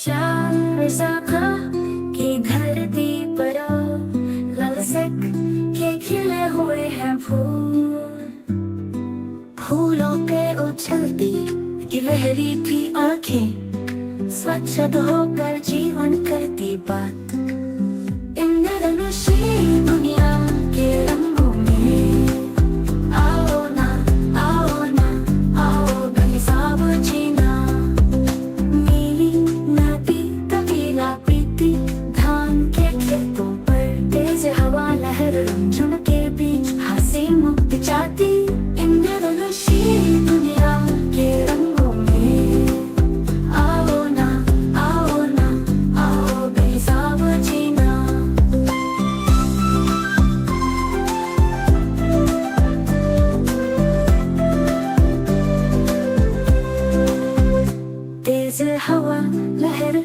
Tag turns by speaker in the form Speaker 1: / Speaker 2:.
Speaker 1: चार शाखा की धरती पर ललसक के खिले हुए हैं फूल। फूलों के उछलती गिलहरी की आंखें स्वच्छ होकर जीवन करती बात। इंद्रधनुषी दुनिया के रंगों में आओ ना, आओ ना, आओ बेहिसाब जीना। नीली नदी कबीला प्रीति धान के खेतों पर तेज हवा लहर रुझुन के बीच हंसी मुक्त जाती। इंद्रधनुषी दुनिया के रंगों में आओ ना, आओ ना, आओ बेहिसाब जीना। तेज हवा लहर